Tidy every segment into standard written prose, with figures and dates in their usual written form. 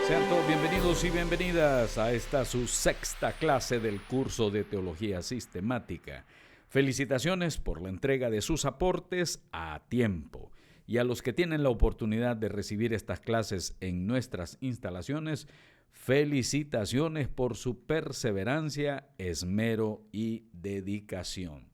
Sean todos bienvenidos y bienvenidas a esta su sexta clase del curso de Teología Sistemática. Felicitaciones por la entrega de sus aportes a tiempo. Y a los que tienen la oportunidad de recibir estas clases en nuestras instalaciones, felicitaciones por su perseverancia, esmero y dedicación.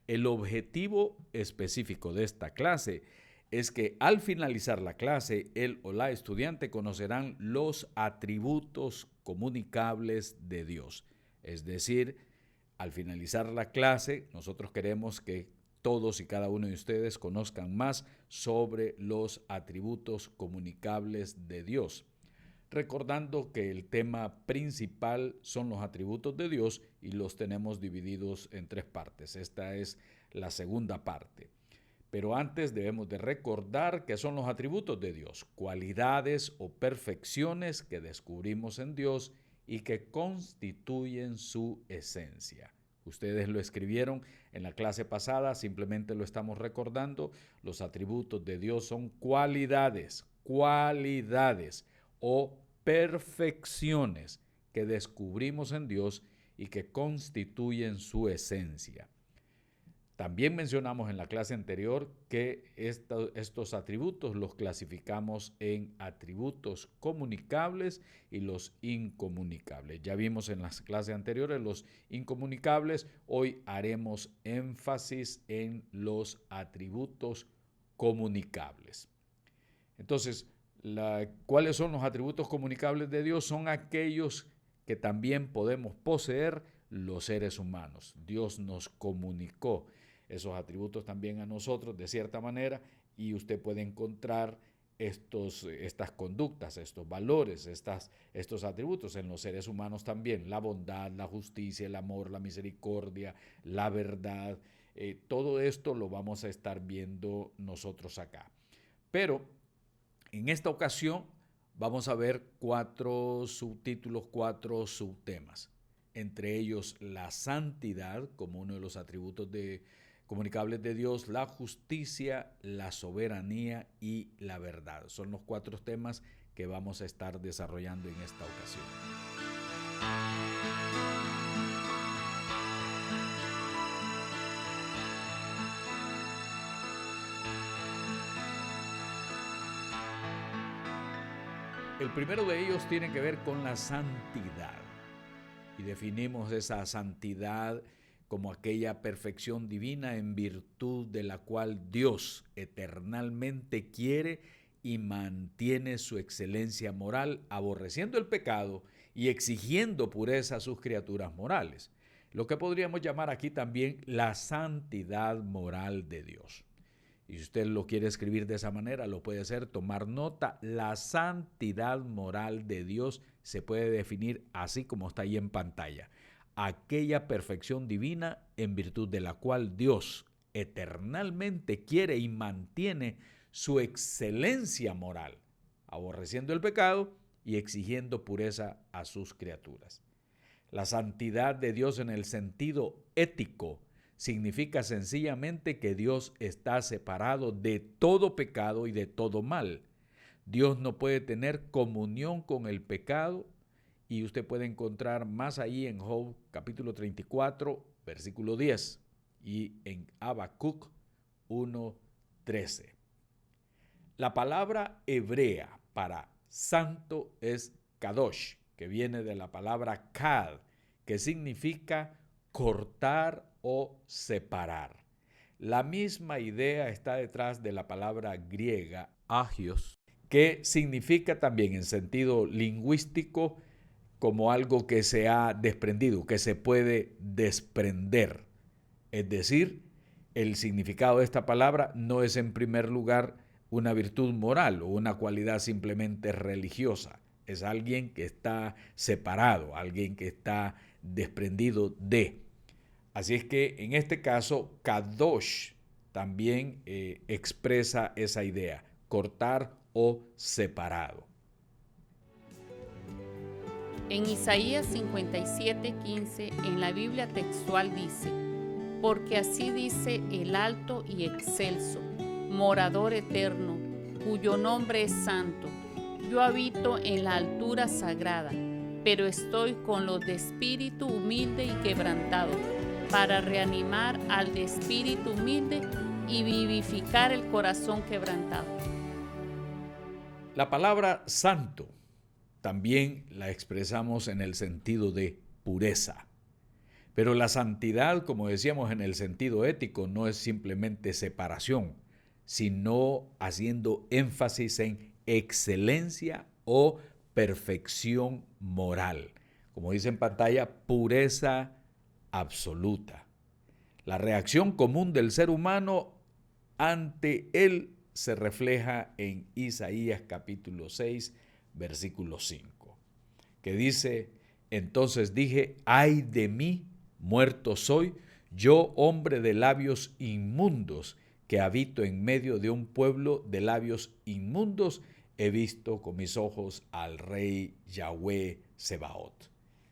El objetivo específico de esta clase es que al finalizar la clase, el o la estudiante conocerán los atributos comunicables de Dios. Es decir, al finalizar la clase, nosotros queremos que todos y cada uno de ustedes conozcan más sobre los atributos comunicables de Dios. Recordando que el tema principal son los atributos de Dios y los tenemos divididos en tres partes. Esta es la segunda parte. Pero antes debemos de recordar que son los atributos de Dios, cualidades o perfecciones que descubrimos en Dios y que constituyen su esencia. Ustedes lo escribieron en la clase pasada, simplemente lo estamos recordando. Los atributos de Dios son cualidades o perfecciones que descubrimos en Dios y que constituyen su esencia. También mencionamos en la clase anterior que estos atributos los clasificamos en atributos comunicables y los incomunicables. Ya vimos en las clases anteriores los incomunicables, hoy haremos énfasis en los atributos comunicables. Entonces, ¿cuáles son los atributos comunicables de Dios? Son aquellos que también podemos poseer los seres humanos. Dios nos comunicó esos atributos también a nosotros de cierta manera y usted puede encontrar estas conductas, estos valores, estos atributos en los seres humanos también. La bondad, la justicia, el amor, la misericordia, la verdad. Todo esto lo vamos a estar viendo nosotros acá. Pero en esta ocasión vamos a ver 4 subtítulos, 4 subtemas. Entre ellos la santidad como uno de los atributos comunicables de Dios, la justicia, la soberanía y la verdad. Son los 4 temas que vamos a estar desarrollando en esta ocasión. El primero de ellos tiene que ver con la santidad. Y definimos esa santidad como aquella perfección divina en virtud de la cual Dios eternalmente quiere y mantiene su excelencia moral, aborreciendo el pecado y exigiendo pureza a sus criaturas morales. Lo que podríamos llamar aquí también la santidad moral de Dios. Y si usted lo quiere escribir de esa manera, lo puede hacer, tomar nota. La santidad moral de Dios se puede definir así como está ahí en pantalla. Aquella perfección divina en virtud de la cual Dios eternalmente quiere y mantiene su excelencia moral, aborreciendo el pecado y exigiendo pureza a sus criaturas. La santidad de Dios en el sentido ético significa sencillamente que Dios está separado de todo pecado y de todo mal. Dios no puede tener comunión con el pecado y usted puede encontrar más ahí en Job capítulo 34, versículo 10 y en Habacuc 1:13. La palabra hebrea para santo es kadosh, que viene de la palabra kad, que significa cortar o separar. La misma idea está detrás de la palabra griega agios, que significa también en sentido lingüístico como algo que se ha desprendido, que se puede desprender. Es decir, el significado de esta palabra no es en primer lugar una virtud moral o una cualidad simplemente religiosa. Es alguien que está separado, alguien que está desprendido de. Así es que en este caso, kadosh también expresa esa idea, cortar o separado. En Isaías 57:15, en la Biblia textual dice: porque así dice el alto y excelso, morador eterno, cuyo nombre es santo, Yo habito en la altura sagrada, pero estoy con los de espíritu humilde y quebrantado, para reanimar al de espíritu humilde y vivificar el corazón quebrantado. La palabra santo también la expresamos en el sentido de pureza. Pero la santidad, como decíamos en el sentido ético, no es simplemente separación, sino haciendo énfasis en excelencia o perfección moral. Como dice en pantalla, pureza absoluta. La reacción común del ser humano ante él se refleja en Isaías capítulo 6, versículo 5, que dice: entonces dije, ay de mí, muerto soy, yo hombre de labios inmundos, que habito en medio de un pueblo de labios inmundos, he visto con mis ojos al Rey Yahweh Sebaot.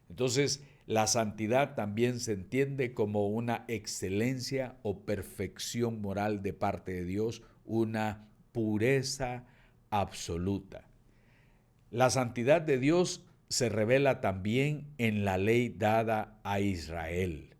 Entonces, la santidad también se entiende como una excelencia o perfección moral de parte de Dios, una pureza absoluta. La santidad de Dios se revela también en la ley dada a Israel.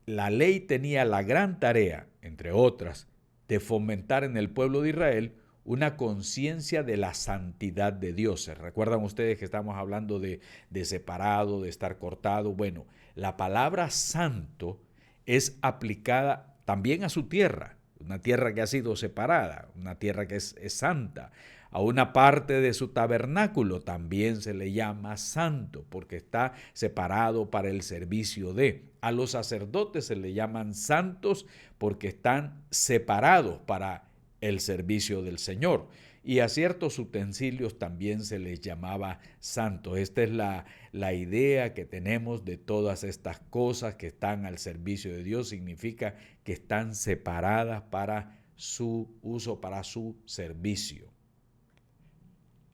La ley tenía la gran tarea, entre otras, de fomentar en el pueblo de Israel una conciencia de la santidad de Dios. ¿Se recuerdan ustedes que estamos hablando de separado, de estar cortado? Bueno, la palabra santo es aplicada también a su tierra, una tierra que ha sido separada, una tierra que es santa. A una parte de su tabernáculo también se le llama santo porque está separado para el servicio de. A los sacerdotes se le llaman santos porque están separados para el servicio del Señor. Y a ciertos utensilios también se les llamaba santos. Esta es la idea que tenemos de todas estas cosas que están al servicio de Dios. Significa que están separadas para su uso, para su servicio.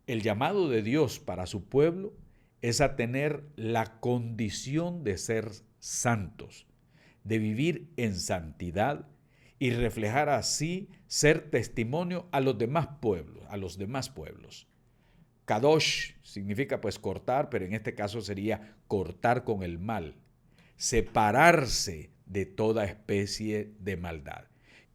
El llamado de Dios para su pueblo es a tener la condición de ser santos, de vivir en santidad y reflejar así ser testimonio a los demás pueblos, Kadosh significa pues cortar, pero en este caso sería cortar con el mal, separarse de toda especie de maldad.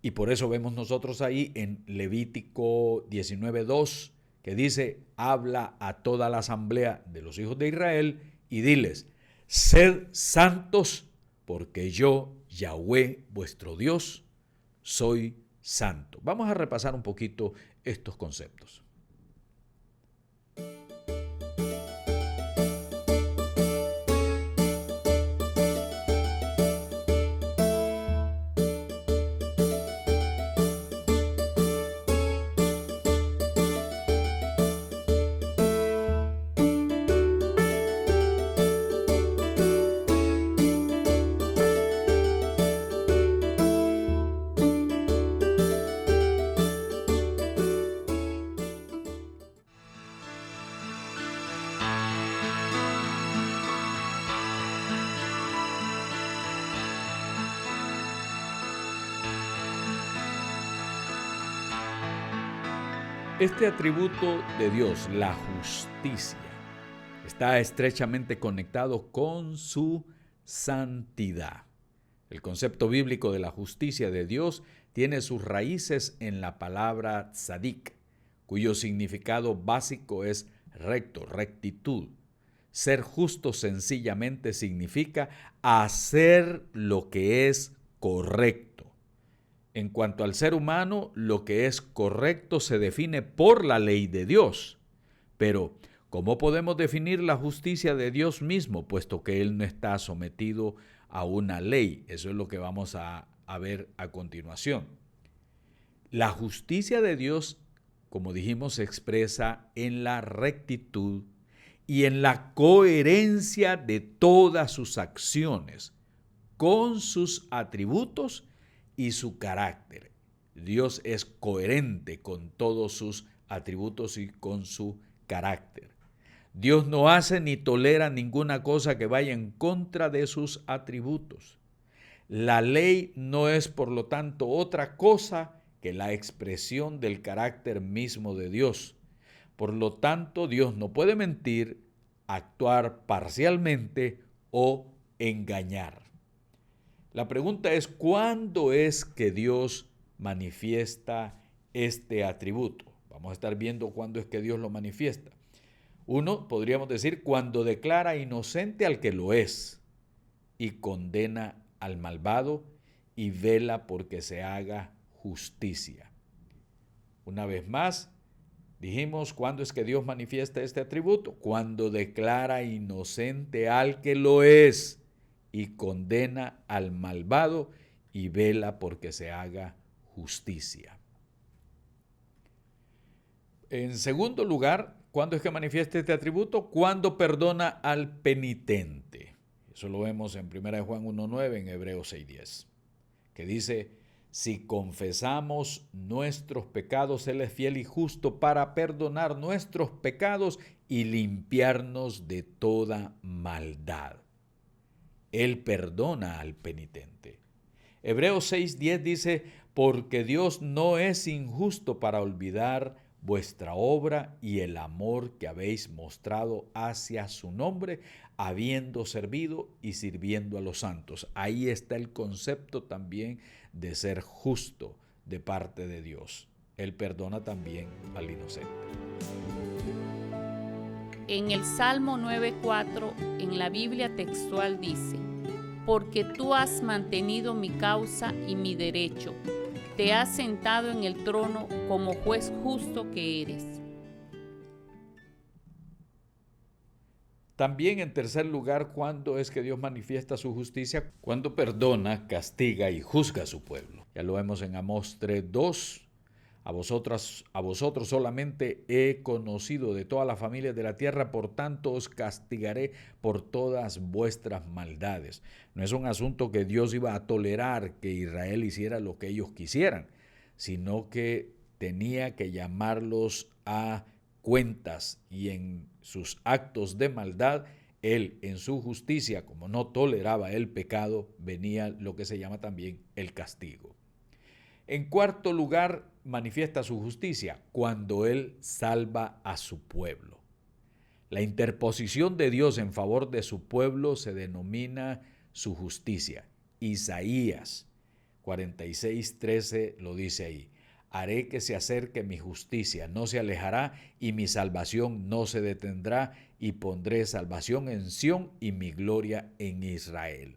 Y por eso vemos nosotros ahí en Levítico 19:2, que dice: habla a toda la asamblea de los hijos de Israel y diles: sed santos, porque yo, Yahweh, vuestro Dios, soy santo. Vamos a repasar un poquito estos conceptos. Este atributo de Dios, la justicia, está estrechamente conectado con su santidad. El concepto bíblico de la justicia de Dios tiene sus raíces en la palabra tzadik, cuyo significado básico es recto, rectitud. Ser justo sencillamente significa hacer lo que es correcto. En cuanto al ser humano, lo que es correcto se define por la ley de Dios. Pero, ¿cómo podemos definir la justicia de Dios mismo, puesto que Él no está sometido a una ley? Eso es lo que vamos a ver a continuación. La justicia de Dios, como dijimos, se expresa en la rectitud y en la coherencia de todas sus acciones, con sus atributos y su carácter. Dios es coherente con todos sus atributos y con su carácter. Dios no hace ni tolera ninguna cosa que vaya en contra de sus atributos. La ley no es, por lo tanto, otra cosa que la expresión del carácter mismo de Dios. Por lo tanto, Dios no puede mentir, actuar parcialmente o engañar. La pregunta es, ¿cuándo es que Dios manifiesta este atributo? Vamos a estar viendo cuándo es que Dios lo manifiesta. Uno, podríamos decir, cuando declara inocente al que lo es y condena al malvado y vela porque se haga justicia. Una vez más, dijimos, ¿cuándo es que Dios manifiesta este atributo? Cuando declara inocente al que lo es y condena al malvado y vela porque se haga justicia. En segundo lugar, ¿cuándo es que manifiesta este atributo? Cuando perdona al penitente. Eso lo vemos en 1 Juan 1:9, en Hebreos 6:10, que dice, si confesamos nuestros pecados, Él es fiel y justo para perdonar nuestros pecados y limpiarnos de toda maldad. Él perdona al penitente. Hebreos 6:10 dice, porque Dios no es injusto para olvidar vuestra obra y el amor que habéis mostrado hacia su nombre, habiendo servido y sirviendo a los santos. Ahí está el concepto también de ser justo de parte de Dios. Él perdona también al inocente. En el Salmo 9:4, en la Biblia textual dice, porque tú has mantenido mi causa y mi derecho, te has sentado en el trono como juez justo que eres. También, en tercer lugar, ¿cuándo es que Dios manifiesta su justicia? Cuando perdona, castiga y juzga a su pueblo. Ya lo vemos en Amós 3:2. A vosotros solamente he conocido de todas las familias de la tierra, por tanto os castigaré por todas vuestras maldades. No es un asunto que Dios iba a tolerar que Israel hiciera lo que ellos quisieran, sino que tenía que llamarlos a cuentas, y en sus actos de maldad, Él en su justicia, como no toleraba el pecado, venía lo que se llama también el castigo. En cuarto lugar, manifiesta su justicia cuando Él salva a su pueblo. La interposición de Dios en favor de su pueblo se denomina su justicia. Isaías 46:13 lo dice ahí. Haré que se acerque mi justicia, no se alejará, y mi salvación no se detendrá, y pondré salvación en Sión y mi gloria en Israel.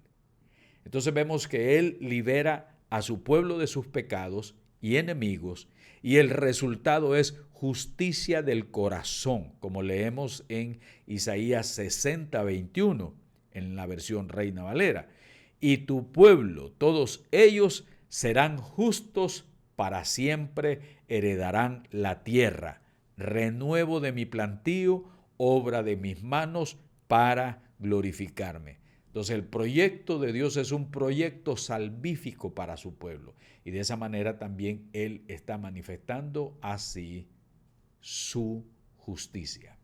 Entonces vemos que Él libera a su pueblo de sus pecados y enemigos, y el resultado es justicia del corazón, como leemos en Isaías 60:21, en la versión Reina Valera. Y tu pueblo, todos ellos, serán justos para siempre, heredarán la tierra, renuevo de mi plantío, obra de mis manos, para glorificarme. Entonces el proyecto de Dios es un proyecto salvífico para su pueblo, y de esa manera también Él está manifestando así su justicia.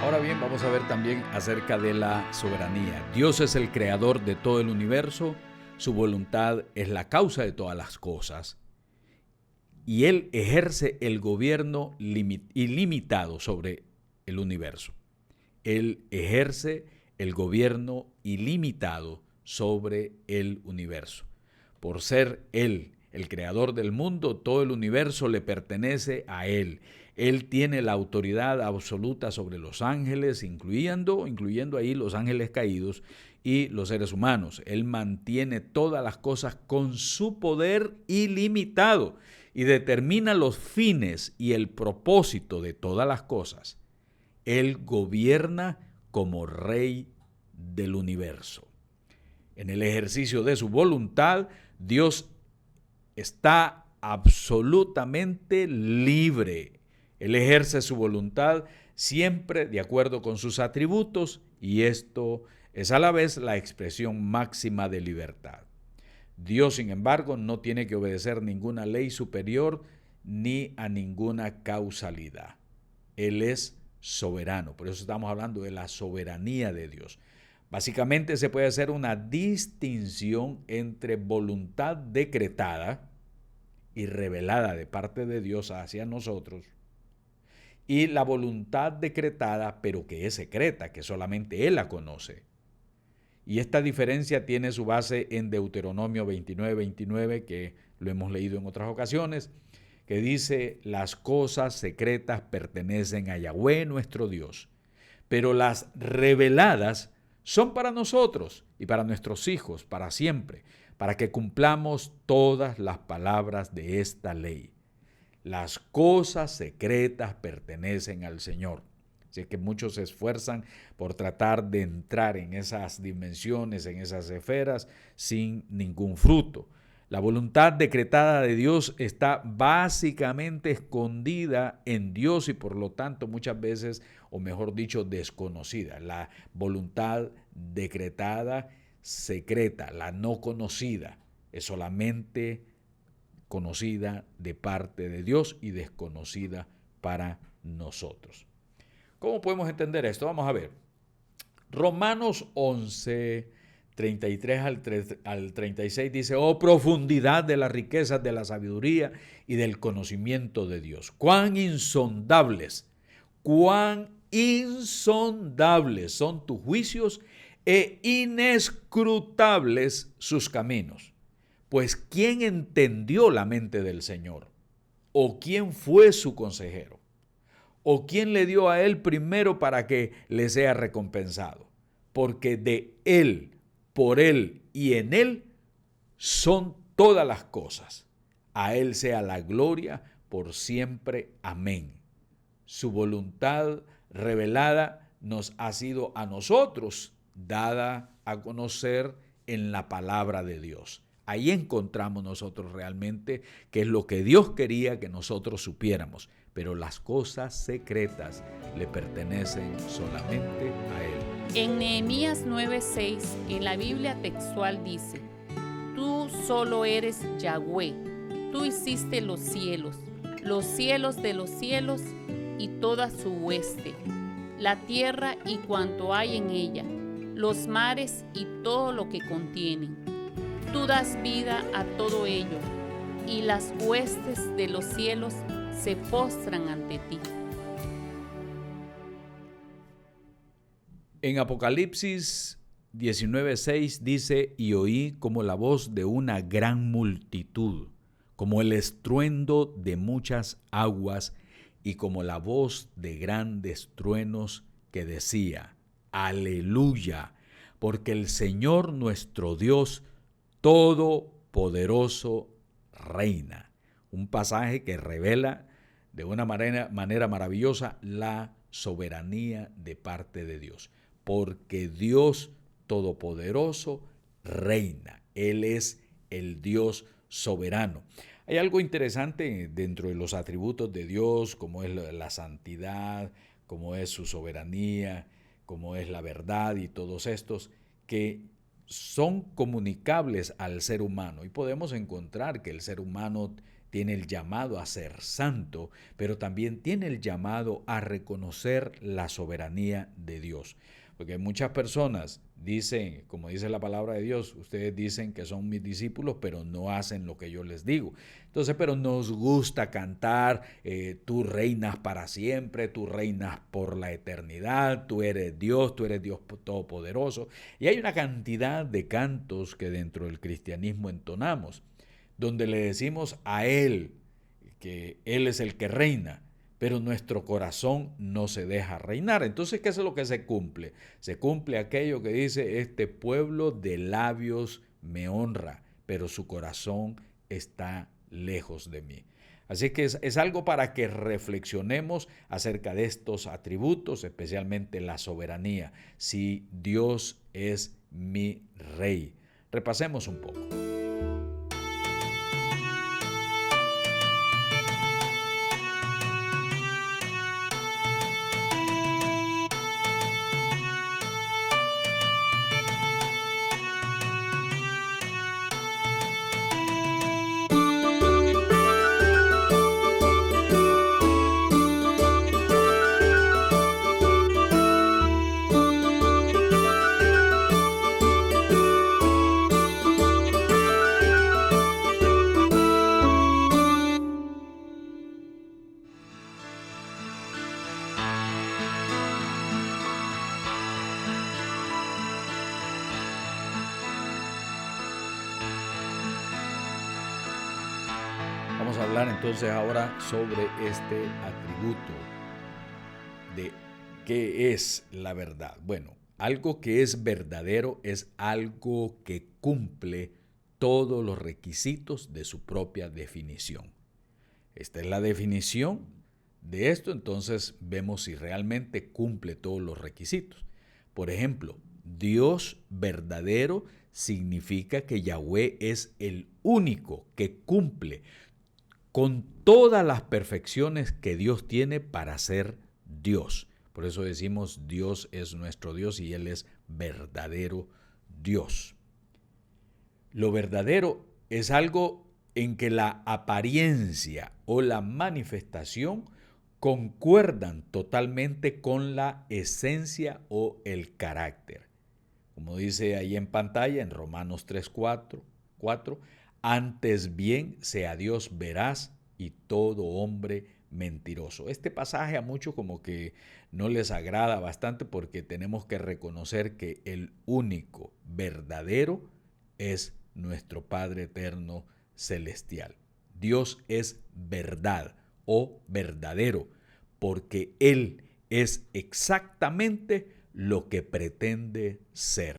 Ahora bien, vamos a ver también acerca de la soberanía. Dios es el creador de todo el universo, su voluntad es la causa de todas las cosas, y Él ejerce el gobierno ilimitado sobre el universo. Él ejerce el gobierno ilimitado sobre el universo. Por ser Él el creador del mundo, todo el universo le pertenece a Él. Él tiene la autoridad absoluta sobre los ángeles, incluyendo ahí los ángeles caídos y los seres humanos. Él mantiene todas las cosas con su poder ilimitado y determina los fines y el propósito de todas las cosas. Él gobierna como Rey del universo. En el ejercicio de su voluntad, Dios está absolutamente libre. Él ejerce su voluntad siempre de acuerdo con sus atributos y esto es a la vez la expresión máxima de libertad. Dios, sin embargo, no tiene que obedecer ninguna ley superior ni a ninguna causalidad. Él es soberano, por eso estamos hablando de la soberanía de Dios. Básicamente se puede hacer una distinción entre voluntad decretada y revelada de parte de Dios hacia nosotros y la voluntad decretada pero que es secreta, que solamente Él la conoce. Y esta diferencia tiene su base en Deuteronomio 29:29, que lo hemos leído en otras ocasiones, que dice: las cosas secretas pertenecen a Yahweh nuestro Dios, pero las reveladas son para nosotros y para nuestros hijos para siempre, para que cumplamos todas las palabras de esta ley. Las cosas secretas pertenecen al Señor. Así que muchos se esfuerzan por tratar de entrar en esas dimensiones, en esas esferas, sin ningún fruto. La voluntad decretada de Dios está básicamente escondida en Dios y por lo tanto muchas veces, o mejor dicho, desconocida. La voluntad decretada, secreta, la no conocida, es solamente conocida de parte de Dios y desconocida para nosotros. ¿Cómo podemos entender esto? Vamos a ver. Romanos 11, 33 al 36 dice: oh profundidad de las riquezas de la sabiduría y del conocimiento de Dios. Cuán insondables son tus juicios e inescrutables sus caminos. Pues ¿quién entendió la mente del Señor? ¿O quién fue su consejero? ¿O quién le dio a él primero para que le sea recompensado? Porque de él, por él y en él son todas las cosas. A él sea la gloria por siempre. Amén. Su voluntad revelada nos ha sido a nosotros dada a conocer en la palabra de Dios. Ahí encontramos nosotros realmente qué es lo que Dios quería que nosotros supiéramos. Pero las cosas secretas le pertenecen solamente a Él. En Nehemías 9:6, en la Biblia textual dice: tú solo eres Yahweh, tú hiciste los cielos de los cielos y toda su hueste, la tierra y cuanto hay en ella, los mares y todo lo que contienen. Tú das vida a todo ello, y las huestes de los cielos se postran ante ti. En Apocalipsis 19:6 dice: y oí como la voz de una gran multitud, como el estruendo de muchas aguas y como la voz de grandes truenos que decía: aleluya, porque el Señor nuestro Dios Todopoderoso reina. Un pasaje que revela de una manera maravillosa la soberanía de parte de Dios. Porque Dios Todopoderoso reina. Él es el Dios soberano. Hay algo interesante dentro de los atributos de Dios, como es la santidad, como es su soberanía, como es la verdad y todos estos, que son comunicables al ser humano. Y podemos encontrar que el ser humano tiene el llamado a ser santo, pero también tiene el llamado a reconocer la soberanía de Dios. Porque muchas personas dicen, como dice la palabra de Dios, ustedes dicen que son mis discípulos, pero no hacen lo que yo les digo. Entonces, pero nos gusta cantar, tú reinas para siempre, tú reinas por la eternidad, tú eres Dios todopoderoso. Y hay una cantidad de cantos que dentro del cristianismo entonamos, donde le decimos a Él que Él es el que reina, pero nuestro corazón no se deja reinar. Entonces, ¿qué es lo que se cumple? Se cumple aquello que dice: este pueblo de labios me honra, pero su corazón está lejos de mí. Así que es algo para que reflexionemos acerca de estos atributos, especialmente la soberanía. Si Dios es mi rey. Repasemos un poco. Vamos a hablar entonces ahora sobre este atributo de qué es la verdad. Bueno, algo que es verdadero es algo que cumple todos los requisitos de su propia definición. Esta es la definición de esto, entonces vemos si realmente cumple todos los requisitos. Por ejemplo, Dios verdadero significa que Yahweh es el único que cumple con todas las perfecciones que Dios tiene para ser Dios. Por eso decimos Dios es nuestro Dios y Él es verdadero Dios. Lo verdadero es algo en que la apariencia o la manifestación concuerdan totalmente con la esencia o el carácter. Como dice ahí en pantalla en Romanos 3:4, antes bien sea Dios veraz y todo hombre mentiroso. Este pasaje a muchos como que no les agrada bastante porque tenemos que reconocer que el único verdadero es nuestro Padre eterno celestial. Dios es verdad o verdadero porque Él es exactamente lo que pretende ser.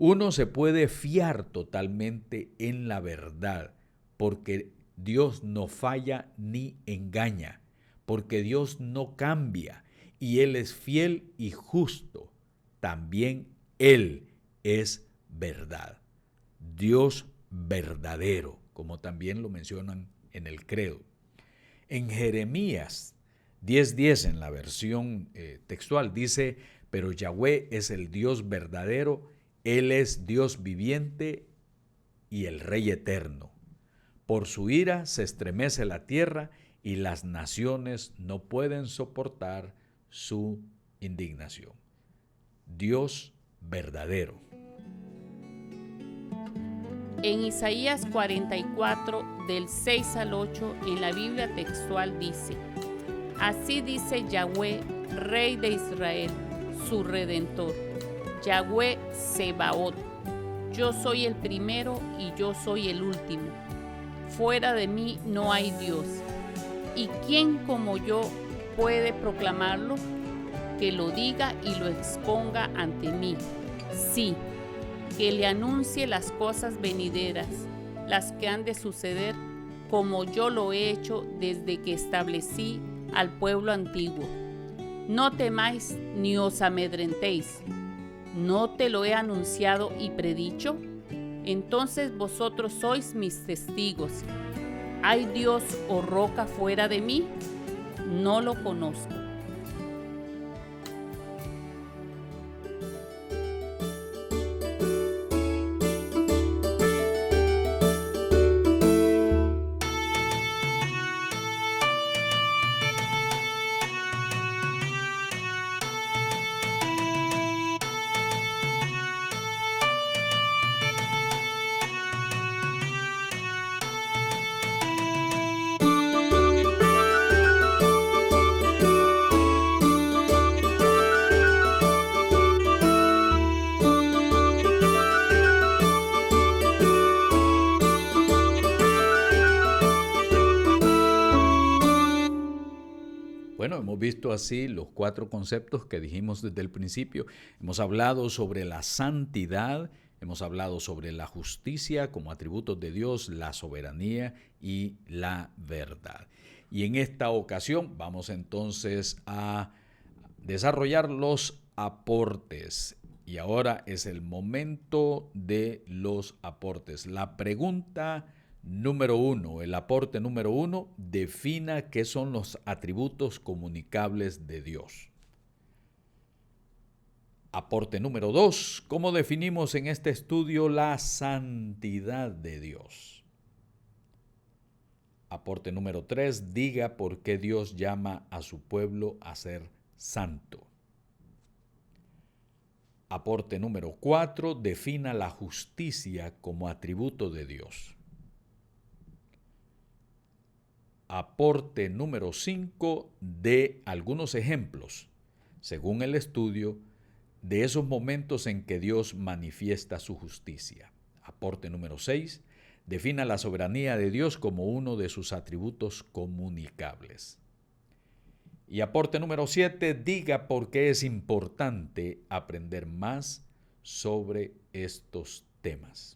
Uno se puede fiar totalmente en la verdad, porque Dios no falla ni engaña, porque Dios no cambia y Él es fiel y justo. También Él es verdad. Dios verdadero, como también lo mencionan en el credo. En Jeremías 10:10, en la versión textual, dice: pero Yahweh es el Dios verdadero, Él es Dios viviente y el Rey eterno. Por su ira se estremece la tierra y las naciones no pueden soportar su indignación. Dios verdadero. En Isaías 44, del 6 al 8, en la Biblia textual dice: así dice Yahweh, Rey de Israel, su Redentor, Yahweh Sebaot, yo soy el primero y yo soy el último. Fuera de mí no hay Dios. ¿Y quién como yo puede proclamarlo? Que lo diga y lo exponga ante mí. Sí, que le anuncie las cosas venideras, las que han de suceder, como yo lo he hecho desde que establecí al pueblo antiguo. No temáis ni os amedrentéis. ¿No te lo he anunciado y predicho? Entonces vosotros sois mis testigos. ¿Hay Dios o roca fuera de mí? No lo conozco. visto así los 4 conceptos que dijimos desde el principio. Hemos hablado sobre la santidad, hemos hablado sobre la justicia como atributos de Dios, la soberanía y la verdad. Y en esta ocasión vamos entonces a desarrollar los aportes. Y ahora es el momento de los aportes. La pregunta número 1, el aporte número 1, defina qué son los atributos comunicables de Dios. Aporte número 2, ¿cómo definimos en este estudio la santidad de Dios? Aporte número 3, diga por qué Dios llama a su pueblo a ser santo. Aporte número 4, defina la justicia como atributo de Dios. Aporte número 5, de algunos ejemplos, según el estudio, de esos momentos en que Dios manifiesta su justicia. Aporte número 6, defina la soberanía de Dios como uno de sus atributos comunicables. Y aporte número 7, diga por qué es importante aprender más sobre estos temas.